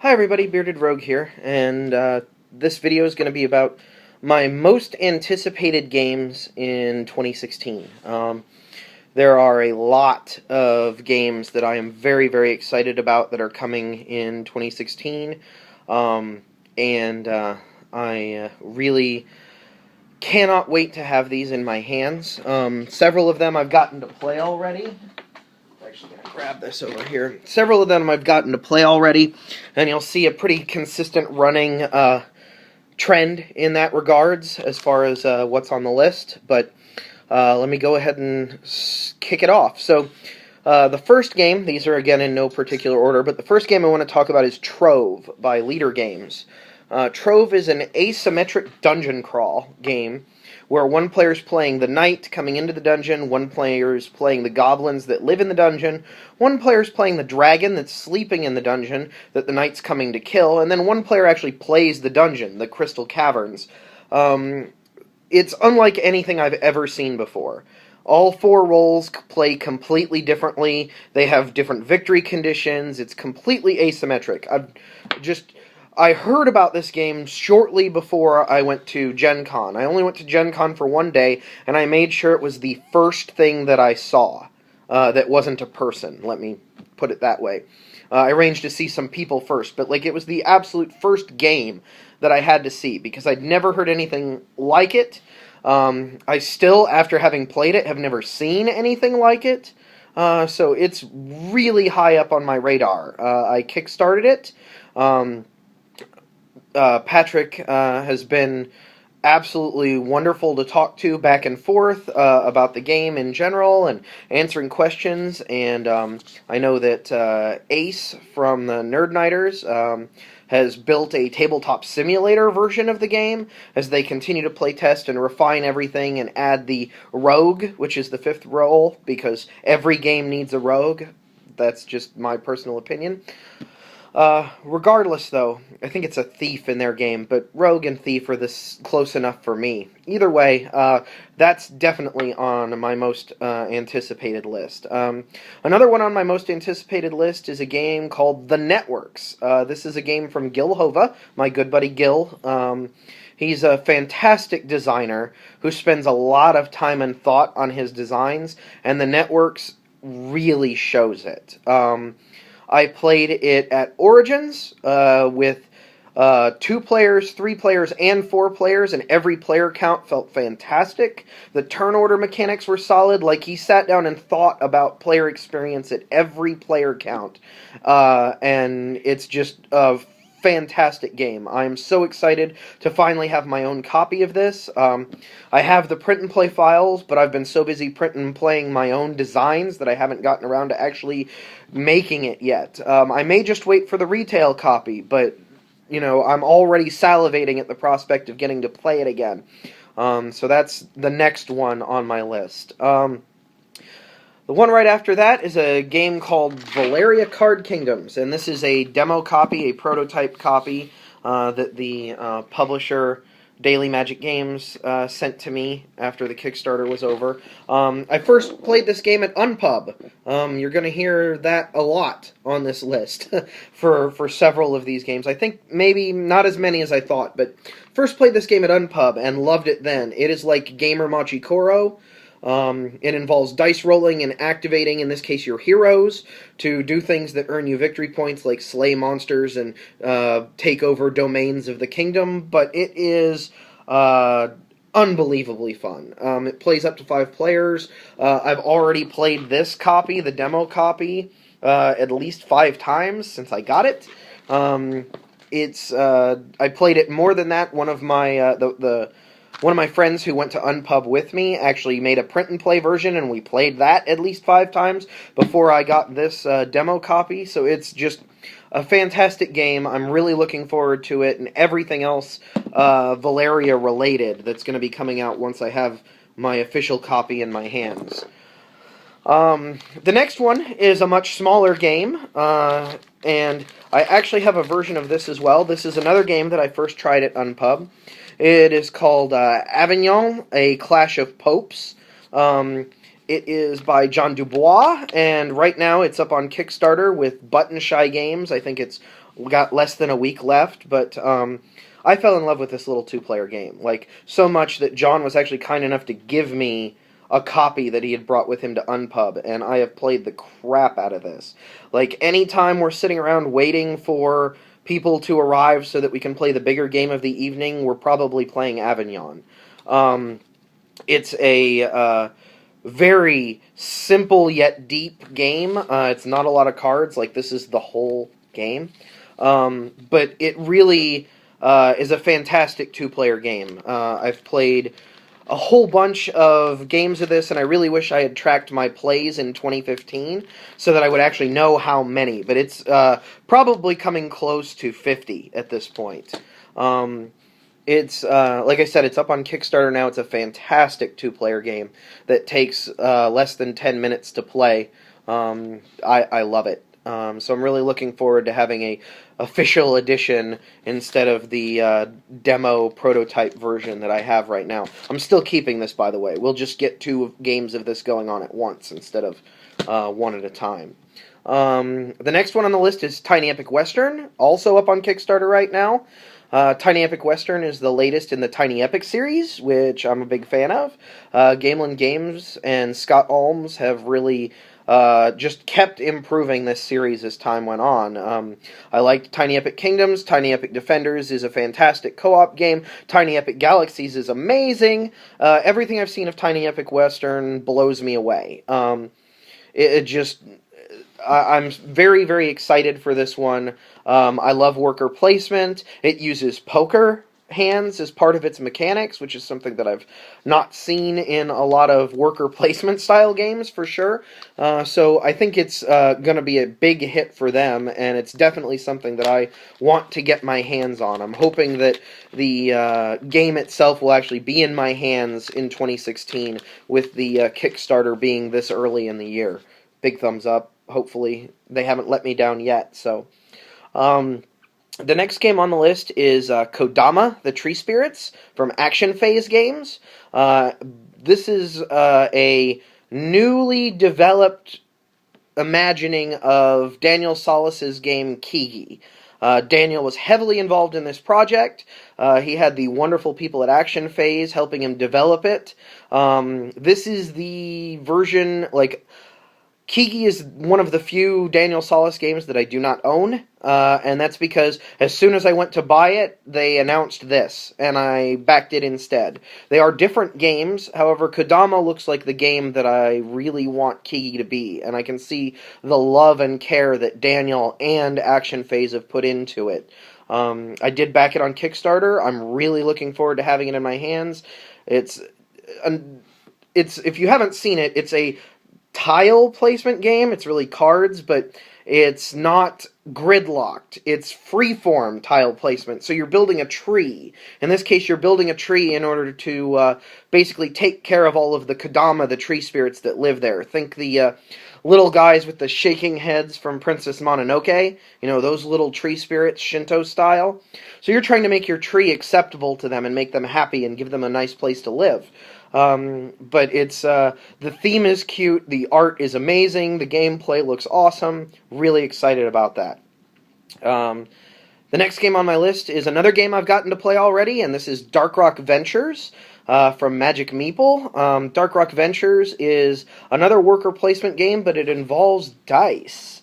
Hi everybody, Bearded Rogue here, and this video is going to be about my most anticipated games in 2016. There are a lot of games that I am very, very excited about that are coming in 2016, and I really cannot wait to have these in my hands. Several of them I've gotten to play already. Actually going to grab this over here. Several of them I've gotten to play already, and you'll see a pretty consistent running trend in that regards as far as what's on the list. But let me go ahead and kick it off. So the first game, these are again in no particular order, but the first game I want to talk about is Trove by Leader Games. Trove is an asymmetric dungeon crawl game where one player is playing the knight coming into the dungeon, one player is playing the goblins that live in the dungeon, one player is playing the dragon that's sleeping in the dungeon that the knight's coming to kill, and then one player actually plays the dungeon, the crystal caverns. It's unlike anything I've ever seen before. All four roles play completely differently. They have different victory conditions. It's completely asymmetric. I heard about this game shortly before I went to Gen Con. I only went to Gen Con for one day, and I made sure it was the first thing that I saw that wasn't a person. Let me put it that way. I arranged to see some people first, but it was the absolute first game that I had to see, because I'd never heard anything like it. I still, after having played it, have never seen anything like it. So it's really high up on my radar. I kickstarted it. Patrick has been absolutely wonderful to talk to back and forth about the game in general and answering questions, and I know that Ace from the Nerd Nighters has built a tabletop simulator version of the game as they continue to play test and refine everything and add the rogue, which is the fifth role, because every game needs a rogue. That's just my personal opinion. Regardless, though, I think it's a thief in their game, but rogue and thief are this close enough for me. Either way, that's definitely on my most anticipated list. Another one on my most anticipated list is a game called The Networks. This is a game from Gil Hova, my good buddy Gil. He's a fantastic designer who spends a lot of time and thought on his designs, and The Networks really shows it. I played it at Origins with 2 players, 3 players, and 4 players, and every player count felt fantastic. The turn order mechanics were solid. He sat down and thought about player experience at every player count. And it's just a fantastic game. I'm so excited to finally have my own copy of this. I have the print and play files, but I've been so busy printing and playing my own designs that I haven't gotten around to actually making it yet. I may just wait for the retail copy, but I'm already salivating at the prospect of getting to play it again. So that's the next one on my list. The one right after that is a game called Valeria Card Kingdoms, and this is a demo copy, a prototype copy that the publisher Daily Magic Games sent to me after the Kickstarter was over. I first played this game at Unpub. You're going to hear that a lot on this list for several of these games. I think maybe not as many as I thought, but first played this game at Unpub and loved it then. It is like Gamer Machi Koro. It involves dice rolling and activating, in this case, your heroes to do things that earn you victory points, like slay monsters and take over domains of the kingdom, but it is unbelievably fun. It plays up to 5 players. I've already played this copy, the demo copy, at least 5 times since I got it. I played it more than that. One of my friends who went to Unpub with me actually made a print and play version, and we played that at least 5 times before I got this demo copy. So it's just a fantastic game. I'm really looking forward to it, and everything else Valeria related that's going to be coming out once I have my official copy in my hands. The next one is a much smaller game, and I actually have a version of this as well. This is another game that I first tried at Unpub. It is called Avignon, A Clash of Popes. It is by John Dubois, and right now it's up on Kickstarter with Button Shy Games. I think it's got less than a week left, but I fell in love with this little two-player game. Like, so much that John was actually kind enough to give me a copy that he had brought with him to Unpub, and I have played the crap out of this. Like, anytime we're sitting around waiting for people to arrive so that we can play the bigger game of the evening, we're probably playing Avignon. It's a very simple yet deep game. It's not a lot of cards, like this is the whole game. But it really is a fantastic two-player game. I've played a whole bunch of games of this, and I really wish I had tracked my plays in 2015 so that I would actually know how many. But it's probably coming close to 50 at this point. It's, like I said, it's up on Kickstarter now. It's a fantastic two-player game that takes less than 10 minutes to play. I love it. So I'm really looking forward to having a official edition instead of the demo prototype version that I have right now. I'm still keeping this, by the way. We'll just get 2 games of this going on at once instead of one at a time. The next one on the list is Tiny Epic Western, also up on Kickstarter right now. Tiny Epic Western is the latest in the Tiny Epic series, which I'm a big fan of. Gamelin Games and Scott Alms have really just kept improving this series as time went on. I liked Tiny Epic Kingdoms. Tiny Epic Defenders is a fantastic co-op game. Tiny Epic Galaxies is amazing. Everything I've seen of Tiny Epic Western blows me away. I'm very, very excited for this one. I love worker placement. It uses poker hands as part of its mechanics, which is something that I've not seen in a lot of worker placement style games for sure. So I think it's going to be a big hit for them, and it's definitely something that I want to get my hands on. I'm hoping that the game itself will actually be in my hands in 2016 with the Kickstarter being this early in the year. Big thumbs up. Hopefully they haven't let me down yet. So the next game on the list is Kodama, the Tree Spirits from Action Phase Games. This is a newly developed imagining of Daniel Solis's game Kigi. Daniel was heavily involved in this project. He had the wonderful people at Action Phase helping him develop it. This is the version, like, Kigi is one of the few Daniel Solis games that I do not own, and that's because as soon as I went to buy it, they announced this, and I backed it instead. They are different games, however, Kodama looks like the game that I really want Kigi to be, and I can see the love and care that Daniel and Action Phase have put into it. I did back it on Kickstarter. I'm really looking forward to having it in my hands. It's if you haven't seen it, it's a tile placement game. It's really cards, but it's not gridlocked. It's freeform tile placement. So you're building a tree. In this case, you're building a tree in order to basically take care of all of the Kodama, the tree spirits that live there. Think the little guys with the shaking heads from Princess Mononoke. You know, those little tree spirits, Shinto style. So you're trying to make your tree acceptable to them and make them happy and give them a nice place to live. But it's, the theme is cute, the art is amazing, the gameplay looks awesome, really excited about that. The next game on my list is another game I've gotten to play already, and this is Darkrock Ventures, from Magic Meeple. Darkrock Ventures is another worker placement game, but it involves dice.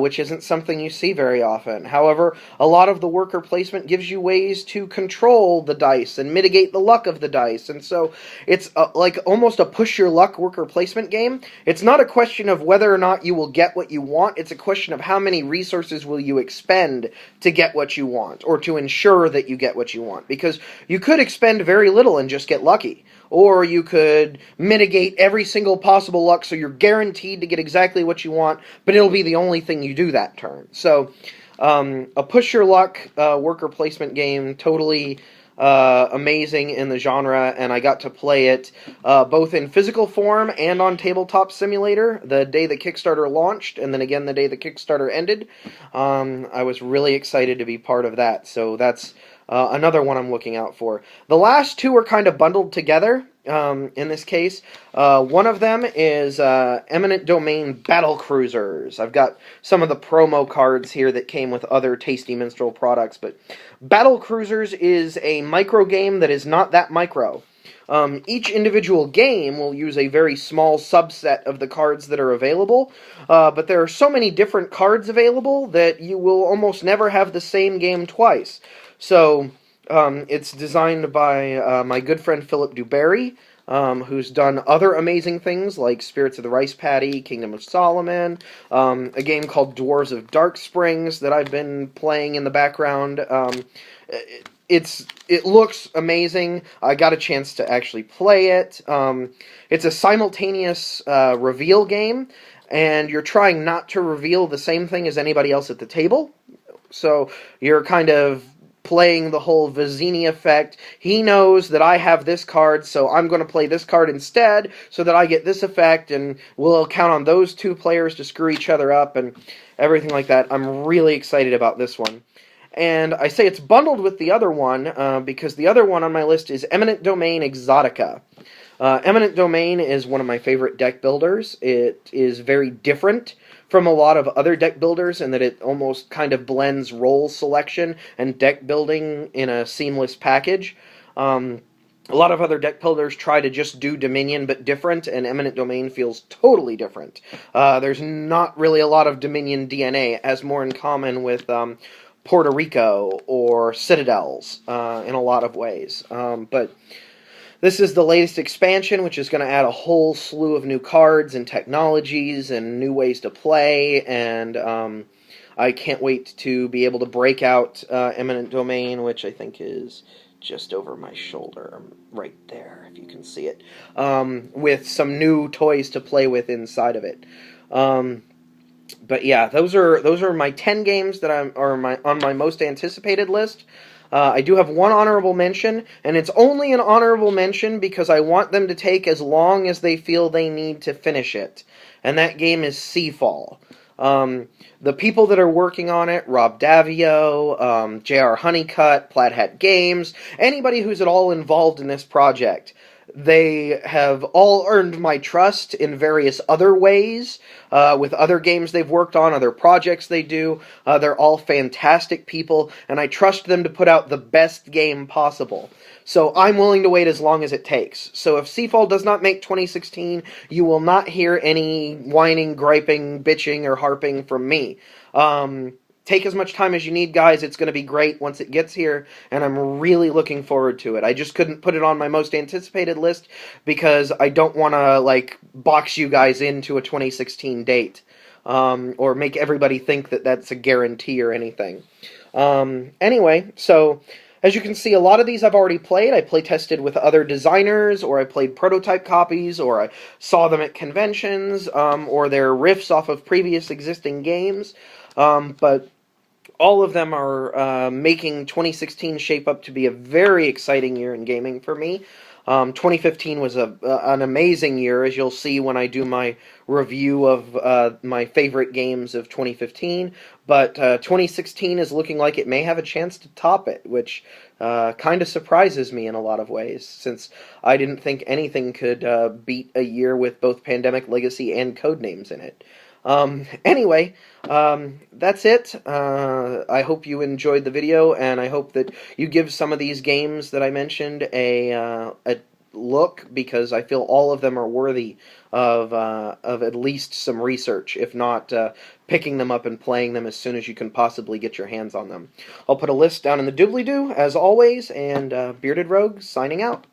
Which isn't something you see very often. However, a lot of the worker placement gives you ways to control the dice and mitigate the luck of the dice, and so it's like almost a push-your-luck worker placement game. It's not a question of whether or not you will get what you want, it's a question of how many resources will you expend to get what you want, or to ensure that you get what you want, because you could expend very little and just get lucky. Or you could mitigate every single possible luck so you're guaranteed to get exactly what you want, but it'll be the only thing you do that turn. So, a push-your-luck worker placement game, totally amazing in the genre, and I got to play it both in physical form and on Tabletop Simulator the day the Kickstarter launched, and then again the day the Kickstarter ended. I was really excited to be part of that, so that's another one I'm looking out for. The last two are kind of bundled together. in this case. One of them is Eminent Domain Battlecruisers. I've got some of the promo cards here that came with other Tasty Minstrel products, but Battlecruisers is a micro game that is not that micro. Each individual game will use a very small subset of the cards that are available, but there are so many different cards available that you will almost never have the same game twice. So, it's designed by my good friend Philip Dubarry, who's done other amazing things like Spirits of the Rice Paddy, Kingdom of Solomon, a game called Dwarves of Dark Springs that I've been playing in the background. It looks amazing. I got a chance to actually play it. It's a simultaneous reveal game, and you're trying not to reveal the same thing as anybody else at the table. So you're kind of playing the whole Vizzini effect. He knows that I have this card, so I'm going to play this card instead so that I get this effect, and we'll count on those two players to screw each other up and everything like that. I'm really excited about this one. And I say it's bundled with the other one because the other one on my list is Eminent Domain Exotica. Eminent Domain is one of my favorite deck builders. It is very different from a lot of other deck builders in that it almost kind of blends role selection and deck building in a seamless package. A lot of other deck builders try to just do Dominion but different, and Eminent Domain feels totally different. There's not really a lot of Dominion DNA. It has more in common with Puerto Rico or Citadels in a lot of ways. But this is the latest expansion, which is going to add a whole slew of new cards and technologies and new ways to play, and I can't wait to be able to break out Eminent Domain, which I think is just over my shoulder, right there, if you can see it, with some new toys to play with inside of it. But yeah, those are my 10 games that on my most anticipated list. I do have one honorable mention, and it's only an honorable mention because I want them to take as long as they feel they need to finish it. And that game is Seafall. The people that are working on it, Rob Davio, J.R. Honeycutt, Plaid Hat Games, anybody who's at all involved in this project, they have all earned my trust in various other ways, with other games they've worked on, other projects they do. They're all fantastic people, and I trust them to put out the best game possible. So I'm willing to wait as long as it takes. So if Seafall does not make 2016, you will not hear any whining, griping, bitching, or harping from me. Take as much time as you need, guys. It's going to be great once it gets here, and I'm really looking forward to it. I just couldn't put it on my most anticipated list because I don't want to, box you guys into a 2016 date, or make everybody think that that's a guarantee or anything. Anyway, so as you can see, a lot of these I've already played. I play tested with other designers, or I played prototype copies, or I saw them at conventions, or they're riffs off of previous existing games. But all of them are making 2016 shape up to be a very exciting year in gaming for me. 2015 was an amazing year, as you'll see when I do my review of my favorite games of 2015. But 2016 is looking like it may have a chance to top it, which kind of surprises me in a lot of ways, since I didn't think anything could beat a year with both Pandemic Legacy and Codenames in it. Anyway, that's it. I hope you enjoyed the video, and I hope that you give some of these games that I mentioned a look, because I feel all of them are worthy of at least some research, if not picking them up and playing them as soon as you can possibly get your hands on them. I'll put a list down in the doobly-doo, as always, and Bearded Rogue signing out.